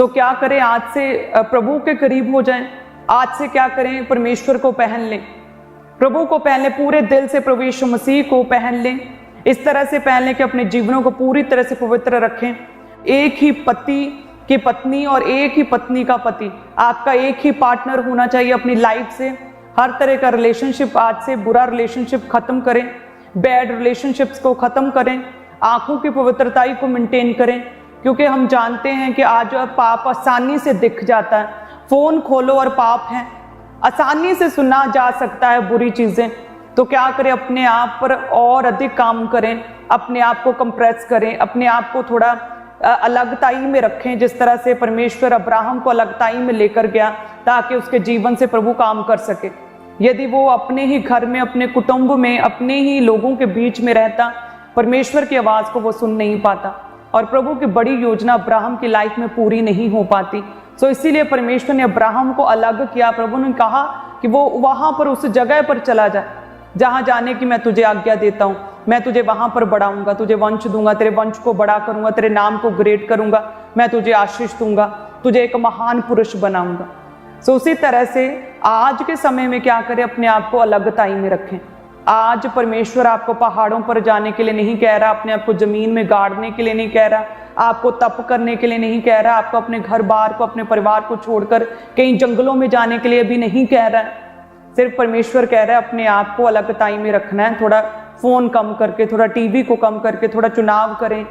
तो क्या करें, आज से प्रभु के करीब हो जाएं। आज से क्या करें, परमेश्वर को पहन लें, प्रभु को पहन लें, पूरे दिल से प्रभु यीशु मसीह को पहन लें। इस तरह से पहन लें कि अपने जीवनों को पूरी तरह से पवित्र रखें। एक ही पति की पत्नी और एक ही पत्नी का पति, आपका एक ही पार्टनर होना चाहिए अपनी लाइफ से। हर तरह का रिलेशनशिप, आज से बुरा रिलेशनशिप खत्म करें, बैड रिलेशनशिप्स को खत्म करें, आंखों की पवित्रताई को मेंटेन करें, क्योंकि हम जानते हैं कि आज पाप आसानी से दिख जाता है। फोन खोलो और पाप है, आसानी से सुना जा सकता है बुरी चीजें। तो क्या करें, अपने आप पर और अधिक काम करें, अपने आप को कंप्रेस करें, अपने आप को थोड़ा अलगताई में रखें, जिस तरह से परमेश्वर अब्राहम को अलगताई में लेकर गया ताकि उसके जीवन से प्रभु काम कर सके। यदि वो अपने ही घर में, अपने कुटुंब में, अपने ही लोगों के बीच में रहता, परमेश्वर की आवाज को वो सुन नहीं पाता और प्रभु की बड़ी योजना अब्राहम की लाइफ में पूरी नहीं हो पाती। सो इसीलिए परमेश्वर ने अब्राहम को अलग किया। प्रभु ने कहा कि वो वहां पर उस जगह पर चला जाए जहां जाने की मैं तुझे आज्ञा देता हूं, मैं तुझे वहां पर बढ़ाऊंगा, तुझे वंश दूंगा, तेरे वंश को बड़ा करूंगा, तेरे नाम को ग्रेट करूंगा, मैं तुझे आशीष दूंगा, तुझे एक महान पुरुष बनाऊंगा। सो उसी तरह से आज के समय में क्या करें, अपने आप को अलगताई में रखें। आज परमेश्वर आपको पहाड़ों पर जाने के लिए नहीं कह रहा, अपने आप को जमीन में गाड़ने के लिए नहीं कह रहा, आपको तप करने के लिए नहीं कह रहा, आपको अपने घर बार को, अपने परिवार को छोड़कर कहीं जंगलों में जाने के लिए भी नहीं कह रहा है। सिर्फ परमेश्वर कह रहा है अपने आप को अलगताई में रखना है। थोड़ा फोन कम करके, थोड़ा टीवी को कम करके, थोड़ा चुनाव करें,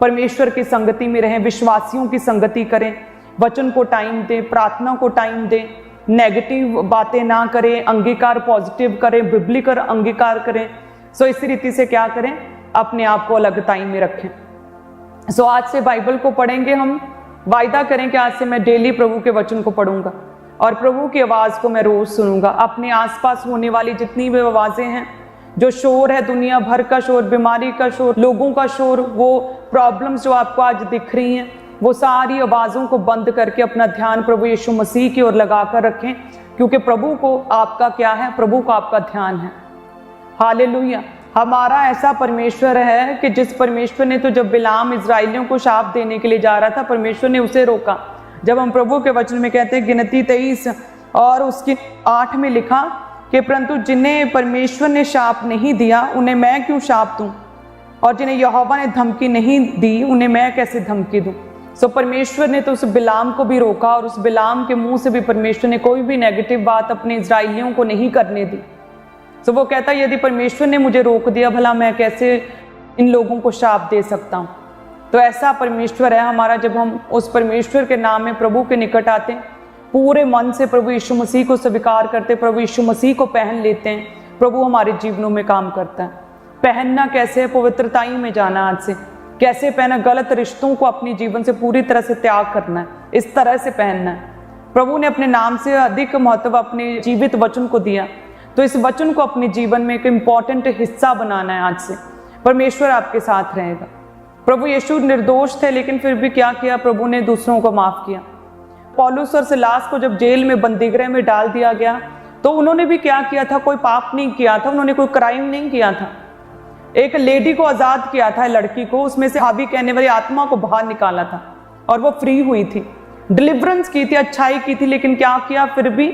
परमेश्वर की संगति में रहें, विश्वासियों की संगति करें, वचन को टाइम दें, प्रार्थना को टाइम दें, नेगेटिव बातें ना करें, अंगीकार पॉजिटिव करें, बिब्लिकल अंगीकार करें। सो इसी रीति से क्या करें, अपने आप को अलगताई में रखें। सो आज से बाइबल को पढ़ेंगे हम, वायदा करें कि आज से मैं डेली प्रभु के वचन को पढ़ूंगा और प्रभु की आवाज को मैं रोज सुनूंगा। अपने आसपास होने वाली जितनी भी आवाजें हैं, जो शोर है, दुनिया भर का शोर, बीमारी का शोर, लोगों का शोर, वो प्रॉब्लम्स जो आपको आज दिख रही हैं, वो सारी आवाजों को बंद करके अपना ध्यान प्रभु यीशु मसीह की ओर लगाकर रखें, क्योंकि प्रभु को आपका क्या है, प्रभु को आपका ध्यान है। हालेलुया। हमारा ऐसा परमेश्वर है कि जिस परमेश्वर ने तो जब बिलाम इजराइलियों को शाप देने के लिए जा रहा था, परमेश्वर ने उसे रोका। जब हम प्रभु के वचन में कहते हैं गिनती 23 और उसकी 8 में लिखा कि परंतु जिन्हें परमेश्वर ने शाप नहीं दिया उन्हें मैं क्यों शाप दूं, और जिन्हें यहोवा ने धमकी नहीं दी उन्हें मैं कैसे धमकी दूं। सो परमेश्वर ने तो उस बिलाम को भी रोका और उस बिलाम के मुंह से भी परमेश्वर ने कोई भी नेगेटिव बात अपने इजराइलियों को नहीं करने दी। सो वो कहता है यदि परमेश्वर ने मुझे रोक दिया, भला मैं कैसे इन लोगों को शाप दे सकता हूँ। तो ऐसा परमेश्वर है हमारा। जब हम उस परमेश्वर के नाम में प्रभु के निकट आते हैं, पूरे मन से प्रभु यीशु मसीह को स्वीकार करते, प्रभु यीशु मसीह को पहन लेते हैं, प्रभु हमारे जीवनों में काम करता है। पहनना कैसे है, पवित्रताई में जाना। आज से कैसे पहना, गलत रिश्तों को अपने जीवन से पूरी तरह से त्याग करना है, इस तरह से पहनना है। प्रभु ने अपने नाम से अधिक महत्व अपने जीवित वचन को दिया, तो इस वचन को अपने जीवन में एक इम्पॉर्टेंट हिस्सा बनाना है। आज से परमेश्वर आपके साथ रहेगा। प्रभु यीशु निर्दोष थे, लेकिन फिर भी क्या किया, प्रभु ने दूसरों को माफ किया। पौलुस और सिलास को जब जेल में, बंदीगृह में डाल दिया गया, तो उन्होंने भी क्या किया था, कोई पाप नहीं किया था, उन्होंने कोई क्राइम नहीं किया था। एक लेडी को आजाद किया था, लड़की को, उसमें से हावी कहने वाली आत्मा को बाहर निकाला था और वो फ्री हुई थी, डिलीवरेंस की थी, अच्छाई की थी। लेकिन क्या किया, फिर भी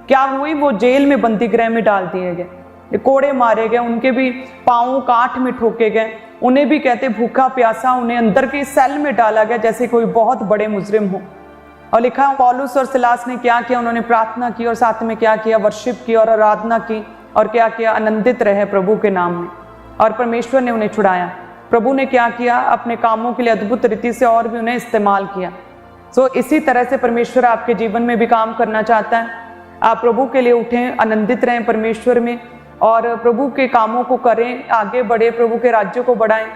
क्या हुई, वो जेल में, बंदीगृह में डाल दिए गए, कोड़े मारे गए, उनके भी पांव काठ में ठोके गए, उन्हें भी कहते भूखा प्यासा, उन्हें अंदर के सेल में डाला गया जैसे कोई बहुत बड़े मुजरिम हो। और लिखा पौलुस और सिलास ने क्या किया, उन्होंने प्रार्थना की और साथ में क्या किया, वर्शिप की और आराधना की और क्या किया, आनंदित रहे प्रभु के नाम में, और परमेश्वर ने उन्हें छुड़ाया। प्रभु ने क्या किया, अपने कामों के लिए अद्भुत रीति से और भी उन्हें इस्तेमाल किया। सो इसी तरह से परमेश्वर आपके जीवन में भी काम करना चाहता है। आप प्रभु के लिए उठें, आनंदित रहें परमेश्वर में और प्रभु के कामों को करें, आगे बढ़े, प्रभु के राज्य को बढ़ाएं,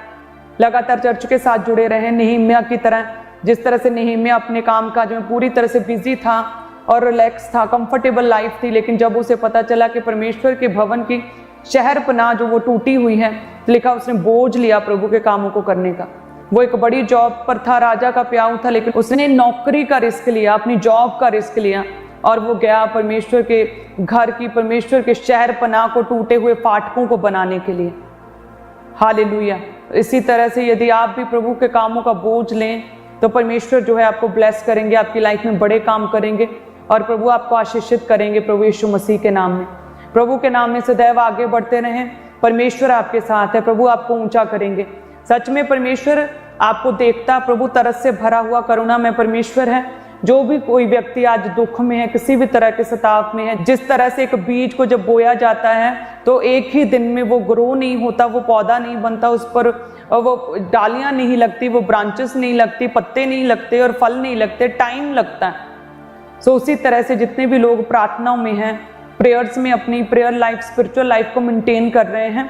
लगातार चर्च के साथ जुड़े रहें। नेहम्याह की तरह, जिस तरह से नेहम्याह अपने काम काज में पूरी तरह से बिजी था और रिलैक्स था, कंफर्टेबल लाइफ थी, लेकिन जब उसे पता चला कि परमेश्वर के भवन की शहर पनाह जो वो टूटी हुई है, लिखा उसने बोझ लिया प्रभु के कामों को करने का। वो एक बड़ी जॉब पर था, राजा का प्याऊ था, लेकिन उसने नौकरी का रिस्क लिया, अपनी जॉब का रिस्क लिया और वो गया परमेश्वर के घर की, परमेश्वर के शहर पनाह को, टूटे हुए फाटकों को बनाने के लिए। हालेलुया। इसी तरह से यदि आप भी प्रभु के कामों का बोझ लें, तो परमेश्वर जो है आपको ब्लेस करेंगे, आपकी लाइफ में बड़े काम करेंगे और प्रभु आपको आशीषित करेंगे प्रभु यीशु मसीह के नाम में। प्रभु के नाम में सदैव आगे बढ़ते रहें, परमेश्वर आपके साथ है, प्रभु आपको ऊंचा करेंगे। सच में परमेश्वर आपको देखता, प्रभु तरस से भरा हुआ करुणा में परमेश्वर है। जो भी कोई व्यक्ति आज दुख में है, किसी भी तरह के सताव में है, जिस तरह से एक बीज को जब बोया जाता है तो एक ही दिन में वो ग्रो नहीं होता, वो पौधा नहीं बनता, उस पर वो डालियां नहीं लगती, वो ब्रांचेस नहीं लगती, पत्ते नहीं लगते और फल नहीं लगते, टाइम लगता है। सो उसी तरह से जितने भी लोग प्रार्थनाओं में हैं, प्रेयर्स में अपनी प्रेयर लाइफ, स्पिरिचुअल लाइफ को मेंटेन कर रहे हैं,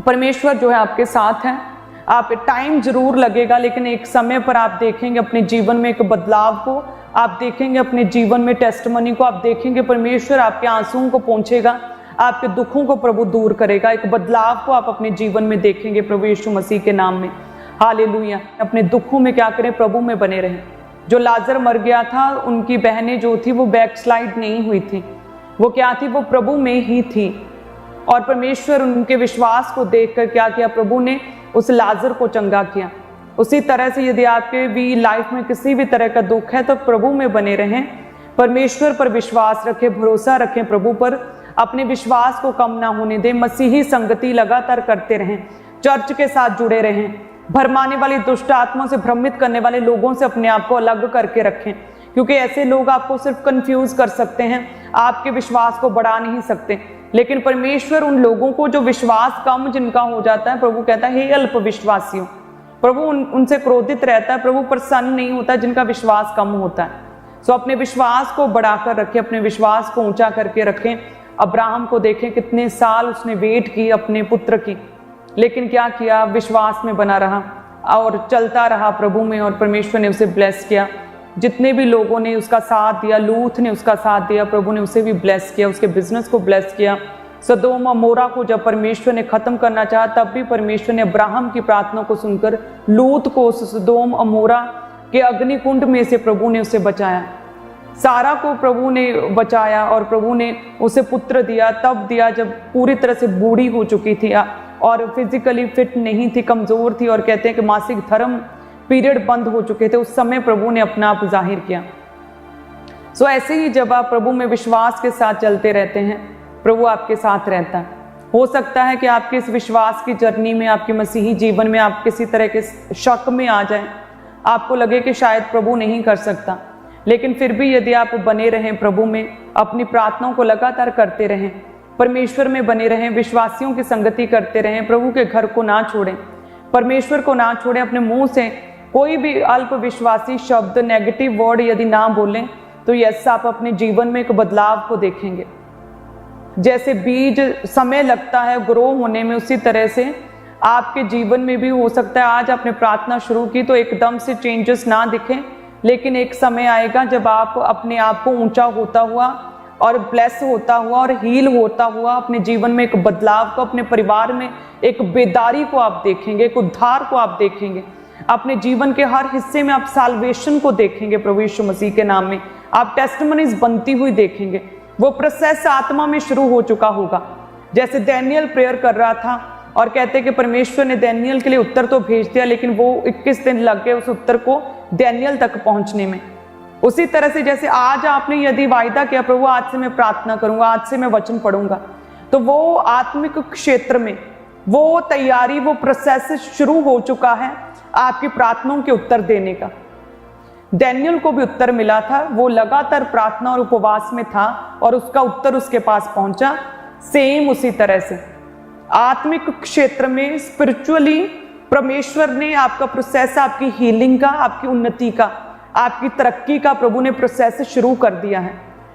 परमेश्वर जो है आपके साथ है। आप टाइम जरूर लगेगा, लेकिन एक समय पर आप देखेंगे अपने जीवन में एक बदलाव को, आप देखेंगे अपने जीवन में टेस्टिमनी को, आप देखेंगे परमेश्वर आपके आंसुओं को पोंछेगा, आपके दुखों को प्रभु दूर करेगा। एक बदलाव को आप अपने जीवन में देखेंगे प्रभु यीशु मसीह के नाम में। हालेलुया। अपने दुखों में क्या करें, प्रभु में बने रहें। जो लाजर मर गया था, उनकी बहनें जो थी वो बैकस्लाइड नहीं हुई थी, वो क्या थी, वो प्रभु में ही थी। और परमेश्वर उनके विश्वास को देखकर क्या किया, प्रभु ने उस लाजर को चंगा किया। उसी तरह से यदि आपके भी लाइफ में किसी भी तरह का दुख है तो प्रभु में बने रहें, परमेश्वर पर विश्वास रखें, भरोसा रखें प्रभु पर, अपने विश्वास को कम ना होने दें, मसीही संगति लगातार करते रहें, चर्च के साथ जुड़े रहें, भरमाने वाली दुष्ट आत्माओं से, भ्रमित करने वाले लोगों से अपने आप को अलग करके रखें, क्योंकि ऐसे लोग आपको सिर्फ कंफ्यूज कर सकते हैं, आपके विश्वास को बढ़ा नहीं सकते। लेकिन परमेश्वर उन लोगों को जो विश्वास कम जिनका हो जाता है, प्रभु कहता है हे अल्प विश्वासियों, प्रभु उनसे क्रोधित रहता है, प्रभु प्रसन्न नहीं होता जिनका विश्वास कम होता है। सो अपने विश्वास को बढ़ाकर रखें, अपने विश्वास को ऊंचा करके रखें। अब्राहम को देखें, कितने साल उसने वेट की अपने पुत्र की, लेकिन क्या किया, विश्वास में बना रहा और चलता रहा प्रभु में, और परमेश्वर ने उसे ब्लेस किया। जितने भी लोगों ने उसका साथ दिया, लूत ने उसका साथ दिया, प्रभु ने उसे भी ब्लेस किया, उसके बिजनेस को ब्लेस किया। सदोम अमोरा को जब परमेश्वर ने खत्म करना चाहा, तब भी परमेश्वर ने अब्राहम की प्रार्थना को सुनकर लूत को उस सदोम अमोरा के अग्निकुंड में से प्रभु ने उसे बचाया। सारा को प्रभु ने बचाया और प्रभु ने उसे पुत्र दिया, तब दिया जब पूरी तरह से बूढ़ी हो चुकी थी और फिजिकली फिट नहीं थी, कमजोर थी, और कहते हैं कि मासिक धर्म पीरियड बंद हो चुके थे। उस समय प्रभु ने अपना आप जाहिर किया। सो ऐसे ही जब आप प्रभु में विश्वास के साथ चलते रहते हैं, प्रभु आपके साथ रहता है। हो सकता है कि आपके इस विश्वास की जर्नी में, आपके मसीही जीवन में आप किसी तरह के शक में आ जाएं, आपको लगे कि शायद प्रभु नहीं कर सकता, लेकिन फिर भी यदि आप बने रहें प्रभु में, अपनी प्रार्थनाओं को लगातार करते रहें, परमेश्वर में बने रहें, विश्वासियों की संगति करते रहें, प्रभु के घर को ना छोड़ें, परमेश्वर को ना छोड़ें, अपने मुंह से कोई भी अल्प विश्वासी शब्द, नेगेटिव वर्ड यदि ना बोलें, तो यस आप अपने जीवन में एक बदलाव को देखेंगे। जैसे बीज समय लगता है ग्रो होने में, उसी तरह से आपके जीवन में भी हो सकता है आज आपने प्रार्थना शुरू की तो एकदम से चेंजेस ना दिखें, लेकिन एक समय आएगा जब आप अपने आप को ऊंचा होता हुआ और ब्लेस होता हुआ और हील होता हुआ अपने जीवन में एक बदलाव को, अपने परिवार में एक बेदारी को आप देखेंगे, एक उद्धार को आप देखेंगे, अपने जीवन के हर हिस्से में आप साल्वेशन को देखेंगे प्रभु यीशु मसीह के नाम में, आप टेस्टिमनीज बनती हुई देखेंगे। वो प्रोसेस आत्मा में शुरू हो चुका होगा। जैसे डैनियल प्रेयर कर रहा था और कहते कि परमेश्वर ने डैनियल के लिए उत्तर तो भेज दिया, लेकिन वो 21 दिन लग गए उस उत्तर को डैनियल तक पहुंचने में। उसी तरह से जैसे आज आपने यदि वायदा किया प्रभु आज से मैं प्रार्थना करूंगा, आज से मैं वचन पढ़ूंगा, तो वो आत्मिक क्षेत्र में वो तैयारी, वो प्रोसेस शुरू हो चुका है आपकी प्रार्थनाओं के उत्तर देने का। डैनियल को भी उत्तर मिला था, वो लगातार प्रार्थना और उपवास में था और उसका उत्तर उसके पास पहुंचा। सेम उसी तरह से आत्मिक क्षेत्र में स्पिरिचुअली परमेश्वर ने आपका प्रोसेस, आपकी हीलिंग का, आपकी उन्नति का, आपकी तरक्की का प्रभु ने प्रोसेस शुरू कर दिया है।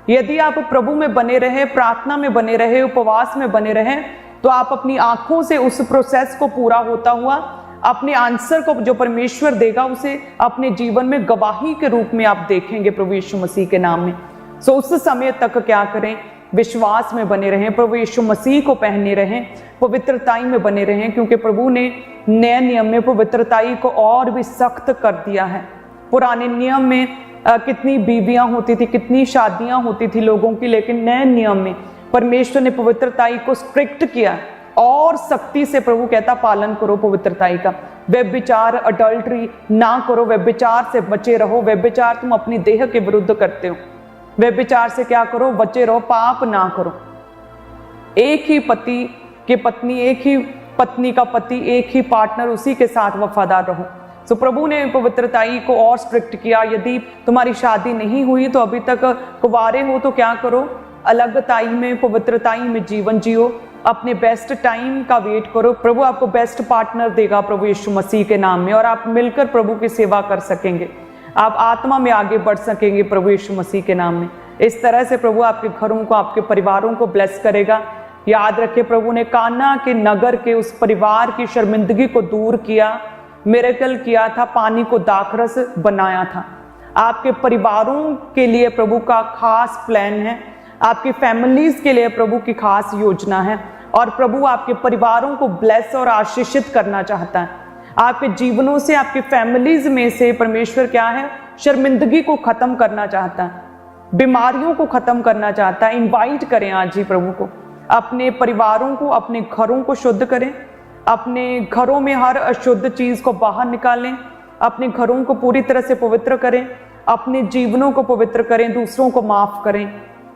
यदि आप प्रभु में बने रहे, प्रार्थना में बने रहे, उपवास में बने रहे, तो आप अपनी आंखों से उस प्रोसेस को पूरा होता हुआ, अपने आंसर को जो परमेश्वर देगा उसे अपने जीवन में गवाही के रूप में आप देखेंगे प्रभु यीशु मसीह के नाम में। सो उस समय तक क्या करें, विश्वास में बने रहें, प्रभु यीशु मसीह को पहने रहें, पवित्रताई में बने रहें, क्योंकि प्रभु ने नए नियम में पवित्रताई को और भी सख्त कर दिया है। पुराने नियम में कितनी बीवियां होती थी, कितनी शादियां होती थी लोगों की, लेकिन नए नियम में परमेश्वर ने पवित्रताई को स्ट्रिक्ट किया और सख्ती से प्रभु कहता पालन करो पवित्रताई का। व्यभिचार, अडल्ट्री ना करो, व्यभिचार से बचे रहो। व्यभिचार तुम अपनी देह के विरुद्ध करते हो। व्यभिचार से क्या करो? बचे रहो, पाप ना करो। एक ही पति की पत्नी, एक ही पत्नी का पति, एक ही पार्टनर, उसी के साथ वफादार रहो। तो प्रभु ने पवित्रताई को और स्ट्रिक्ट किया। यदि तुम्हारी शादी नहीं हुई तो अभी तक कुंवारे हो तो क्या करो? अलगताई में, पवित्रताई में जीवन जियो। अपने बेस्ट टाइम का वेट करो। प्रभु आपको बेस्ट पार्टनर देगा प्रभु यीशु मसीह के नाम में, और आप मिलकर प्रभु की सेवा कर सकेंगे। आप आत्मा में आगे बढ़ सकेंगे प्रभु यीशु मसीह के नाम में। इस तरह से प्रभु आपके घरों को, आपके परिवारों को ब्लेस करेगा। याद रखिए, प्रभु ने काना के नगर के उस परिवार की शर्मिंदगी को दूर किया, मिरेकल किया था, पानी को दाखरस बनाया था। आपके परिवारों के लिए प्रभु का खास प्लान है, आपकी फैमिलीज के लिए प्रभु की खास योजना है, और प्रभु आपके परिवारों को ब्लेस और आशीषित करना चाहता है। आपके जीवनों से, आपकी फैमिलीज में से परमेश्वर क्या है? शर्मिंदगी को खत्म करना चाहता है, बीमारियों को खत्म करना चाहता है। इनवाइट करें आज ही प्रभु को। अपने परिवारों को, अपने घरों को शुद्ध करें। अपने घरों में हर अशुद्ध चीज को बाहर निकालें। अपने घरों को पूरी तरह से पवित्र करें। अपने जीवनों को पवित्र करें। दूसरों को माफ करें।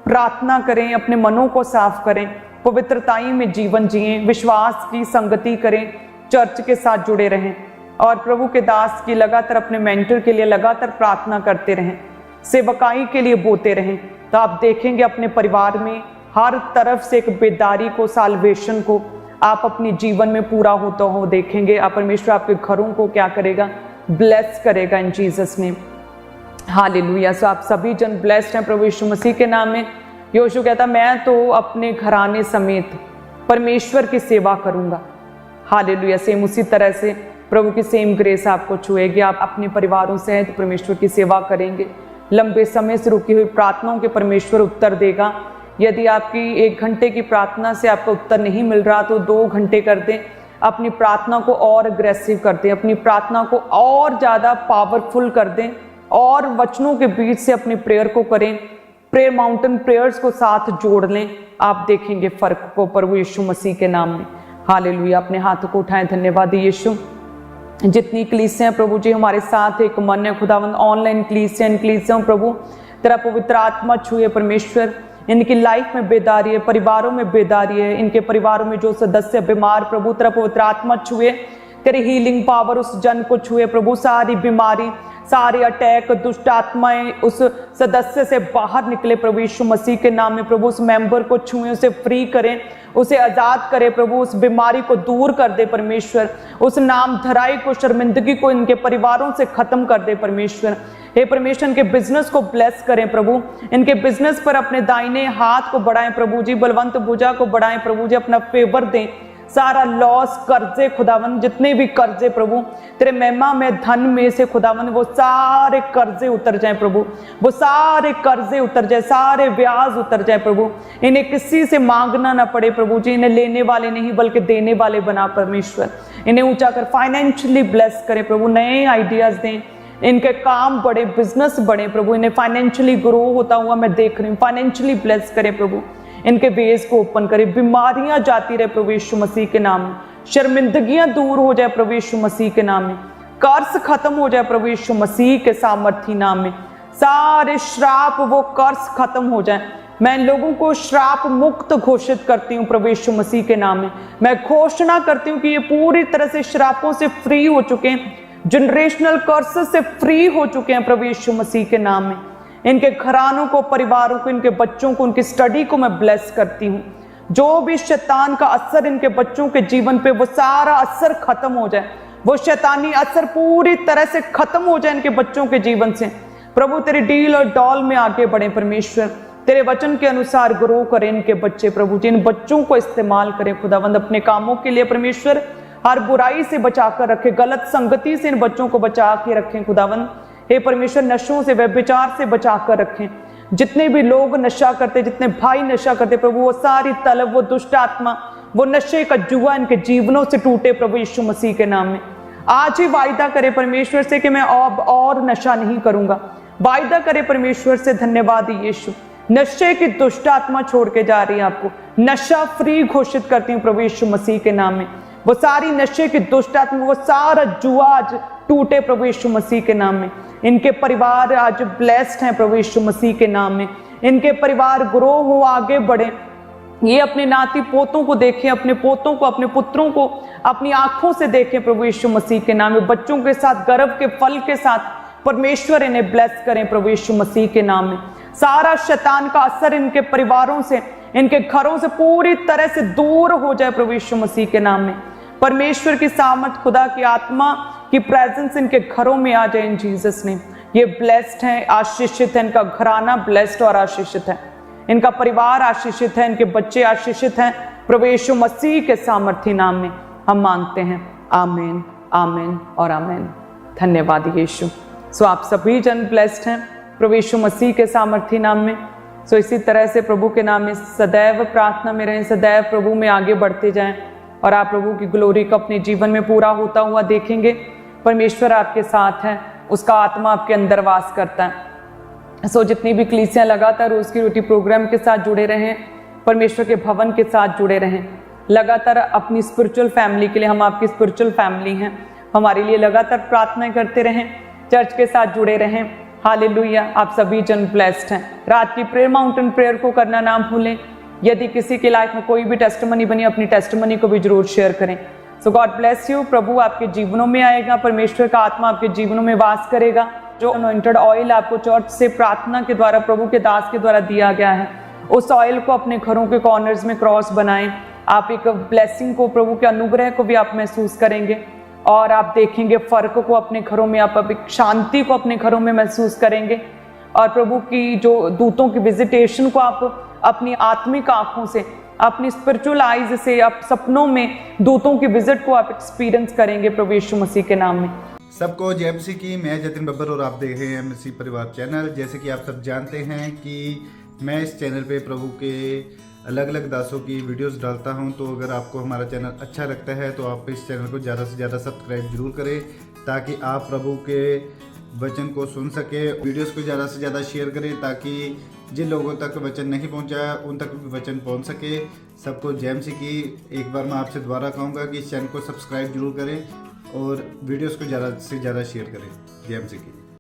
प्रार्थना करें। अपने मनों को साफ करें। पवित्रताई में जीवन जिएं। विश्वास की संगति करें। चर्च के साथ जुड़े रहें, और प्रभु के दास की लगातार, अपने मेंटर के लिए लगातार प्रार्थना करते रहें। सेवकाई के लिए बोते रहें। तो आप देखेंगे अपने परिवार में हर तरफ से एक बेदारी को, साल्वेशन को आप अपने जीवन में पूरा होता हो देखेंगे। आप परमेश्वर आपके घरों को क्या करेगा? ब्लेस करेगा इन जीसस नेम। हालेलुया। सो आप सभी जन ब्लेस्ड हैं प्रभु यीशु मसीह के नाम में। योशू कहता, मैं तो अपने घराने समेत परमेश्वर की सेवा करूंगा। हालेलुया। सेम उसी तरह से प्रभु की सेम ग्रेस आपको छुएगी। आप अपने परिवारों सहित परमेश्वर की सेवा करेंगे। लंबे समय से रुकी हुई प्रार्थनाओं के परमेश्वर उत्तर देगा। यदि आपकी 1 घंटे की प्रार्थना से आपको उत्तर नहीं मिल रहा तो 2 घंटे कर दें। अपनी प्रार्थना को और अग्रेसिव कर दें। अपनी प्रार्थना को और ज़्यादा पावरफुल कर दें, और वचनों के बीच से अपनी प्रेयर को करें। प्रेयर माउंटेन प्रेयर्स को साथ जोड़ लें। आप देखेंगे फर्क को प्रभु यीशु मसीह के नाम में। हालेलुया। अपने हाथों को उठाएं। धन्यवाद यीशु। जितनी कलीसियां हैं प्रभु जी हमारे साथ एक मन है खुदावंद, ऑनलाइन कलीसियां प्रभु तेरा पवित्र आत्मा छुए परमेश्वर। इनकी लाइफ में बेदारी है, परिवारों में बेदारी है। इनके परिवारों में जो सदस्य बीमार प्रभु तेरा पवित्र आत्मा छुए। तेरी हीलिंग पावर उस जन को छुए प्रभु। सारी बीमारी, सारे अटैक, दुष्ट आत्माएं उस सदस्य से बाहर निकले प्रभु यीशु मसीह के नाम में। प्रभु उस मेंबर को छुए, उसे फ्री करें, उसे आजाद करे प्रभु। उस बीमारी को दूर कर दे परमेश्वर। उस नाम धराई को, शर्मिंदगी को इनके परिवारों से खत्म कर दे परमेश्वर। हे परमेश्वर, इनके बिजनेस को ब्लेस करें प्रभु। इनके बिजनेस पर अपने दाहिने हाथ को बढ़ाएं प्रभु जी। बलवंत भुजा को बढ़ाएं प्रभु जी। अपना फेवर दें। सारा लॉस, कर्जे खुदावन, जितने भी कर्जे प्रभु तेरे महिमा में धन में से खुदावन, वो सारे कर्जे उतर जाएं प्रभु। वो सारे कर्जे उतर जाए, सारे ब्याज उतर जाए प्रभु। इन्हें किसी से मांगना ना पड़े प्रभु जी। इन्हें लेने वाले नहीं बल्कि देने वाले बना परमेश्वर। इन्हें ऊंचा कर फाइनेंशियली ब्लेस करें प्रभु। नए आइडियाज दें। इनके काम बढ़े, बिजनेस बढ़े प्रभु। इन्हें फाइनेंशियली ग्रो होता हुआ मैं देख रही हूँ। फाइनेंशियली ब्लेस करें प्रभु। इनके वेज को ओपन करे। बीमारियां जाती रहे प्रभु यीशु मसीह के नाम में। शर्मिंदगियां दूर हो जाए प्रभु यीशु मसीह के नाम में। कर्ज खत्म हो जाए प्रभु यीशु मसीह के सामर्थी नाम में। सारे श्राप, वो कर्ज खत्म हो जाए। मैं लोगों को श्राप मुक्त घोषित करती हूँ प्रभु यीशु मसीह के नाम में। मैं घोषणा करती हूँ कि ये पूरी तरह से श्रापों से फ्री हो चुके हैं। जनरेशनल कर्ज से फ्री हो चुके हैं प्रभु यीशु मसीह के नाम में। इनके घरानों को, परिवारों को, इनके बच्चों को, उनकी स्टडी को मैं ब्लेस करती हूँ। जो भी शैतान का असर इनके बच्चों के जीवन पे, वो सारा असर खत्म हो जाए। वो शैतानी असर पूरी तरह से खत्म हो जाए इनके बच्चों के जीवन से। प्रभु तेरी डील और डॉल में आगे बढ़े परमेश्वर। तेरे वचन के अनुसार ग्रो करें इनके बच्चे प्रभु जी। इन बच्चों को इस्तेमाल करें खुदावंद अपने कामों के लिए परमेश्वर। हर बुराई से बचा कर रखे, गलत संगति से इन बच्चों को बचा के रखें खुदावंद। हे परमेश्वर, नशों से, व्यभिचार से बचा कर रखें। जितने भी लोग नशा करते, जितने भाई नशा करते प्रभु, वो सारी तलब, वो दुष्ट आत्मा, वो नशे का जुआ इनके जीवनों से टूटे प्रभु यीशु मसीह के नाम में। आज ही वायदा करे परमेश्वर से कि मैं अब और नशा नहीं करूंगा। वायदा करे परमेश्वर से। धन्यवाद यीशु। नशे की दुष्ट आत्मा छोड़ के जा रही है आपको। नशा फ्री घोषित करती हूँ प्रभु यीशु मसीह के नाम में। वो सारी नशे की दुष्ट आत्मा, वो सारा जुआ आज टूटे प्रभु यीशु मसीह के नाम में। इनके परिवार आज ब्लेस्ड हैं प्रभु यीशु मसीह के नाम में। इनके परिवार ग्रो हो, आगे बढ़े। ये अपने नाती पोतों को देखें, अपने पोतों को, अपने पुत्रों को अपनी आंखों से देखें प्रभु यीशु मसीह के नाम में। बच्चों के साथ, गर्भ के फल के साथ परमेश्वर इन्हें ब्लेस करें प्रभु यीशु मसीह के नाम में। सारा शैतान का असर इनके परिवारों से, इनके घरों से पूरी तरह से दूर हो जाए प्रभु यीशु मसीह के नाम में। परमेश्वर की सामर्थ, खुदा की आत्मा की प्रेजेंस इनके घरों में आ जाए इन जीसस नेम। ये ब्लेस्ड हैं, आशीषित है, इनका घराना ब्लेस्ड और आशीषित है, इनका परिवार आशीषित है, इनके बच्चे आशीषित हैं प्रभु यीशु मसीह के सामर्थी नाम में हम मांगते हैं। आमीन, आमीन और आमीन। धन्यवाद यीशु। सो आप सभी जन ब्लेस्ड हैं प्रभु यीशु मसीह के सामर्थी नाम में। सो इसी तरह से प्रभु के नाम में सदैव प्रार्थना में रहें, सदैव प्रभु में आगे बढ़ते जाएं और आप प्रभु की ग्लोरी को अपने जीवन में पूरा होता हुआ देखेंगे। परमेश्वर आपके साथ है, उसका आत्मा आपके अंदर वास करता है। सो जितनी भी कलीसियां लगातार रोज की रोटी प्रोग्राम के साथ जुड़े रहें, परमेश्वर के भवन के साथ जुड़े रहें, लगातार अपनी स्पिरिचुअल फैमिली के लिए, हम आपकी स्पिरिचुअल फैमिली हैं, हमारे लिए लगातार प्रार्थनाएं करते रहें, चर्च के साथ जुड़े रहें। हालेलुया। आप सभी जन ब्लेस्ड हैं। रात की प्रेयर माउंटेन प्रेयर को करना ना भूलें। यदि किसी की लाइफ में कोई भी टेस्टिमनी बनी, अपनी टेस्टिमनी को भी जरूर शेयर करें। सो गॉड ब्लेस यू। प्रभु आपके जीवनों में आएगा, परमेश्वर का आत्मा आपके जीवनों में वास करेगा। जो अनॉइंटेड ऑयल आपको चर्च से प्रार्थना के द्वारा, प्रभु के दास के द्वारा दिया गया है, उस ऑयल को अपने घरों के कॉर्नर्स में क्रॉस बनाएं। आप एक ब्लेसिंग को, प्रभु के अनुग्रह को भी आप महसूस करेंगे और आप देखेंगे फर्क को अपने घरों में, आप एक शांति को अपने घरों में महसूस करेंगे और प्रभु की जो दूतों की विजिटेशन को आप अपनी आत्मिक आंखों से, अपनी स्पिरिचुअल आईज से, आप सपनों में दूतों की विजिट को आप एक्सपीरियंस करेंगे प्रभु यीशु मसीह के नाम में। सबको जय मसीह की। मैं जतिन बब्बर और आप देख रहे हैं मसीह परिवार चैनल। जैसे कि आप सब जानते हैं कि मैं इस चैनल पे प्रभु के अलग अलग दासों की वीडियोस डालता हूं, तो अगर आपको हमारा चैनल अच्छा लगता है तो आप इस चैनल को ज़्यादा से ज़्यादा सब्सक्राइब जरूर करें, ताकि आप प्रभु के वचन को सुन सके। वीडियोस को ज़्यादा से ज़्यादा शेयर करें ताकि जिन लोगों तक वचन नहीं पहुंचा उन तक भी वचन पहुंच सके। सबको जय मसीह की। एक बार मैं आपसे दोबारा कहूँगा कि इस चैनल को सब्सक्राइब जरूर करें और वीडियोस को ज़्यादा से ज़्यादा शेयर करें। जय मसीह की।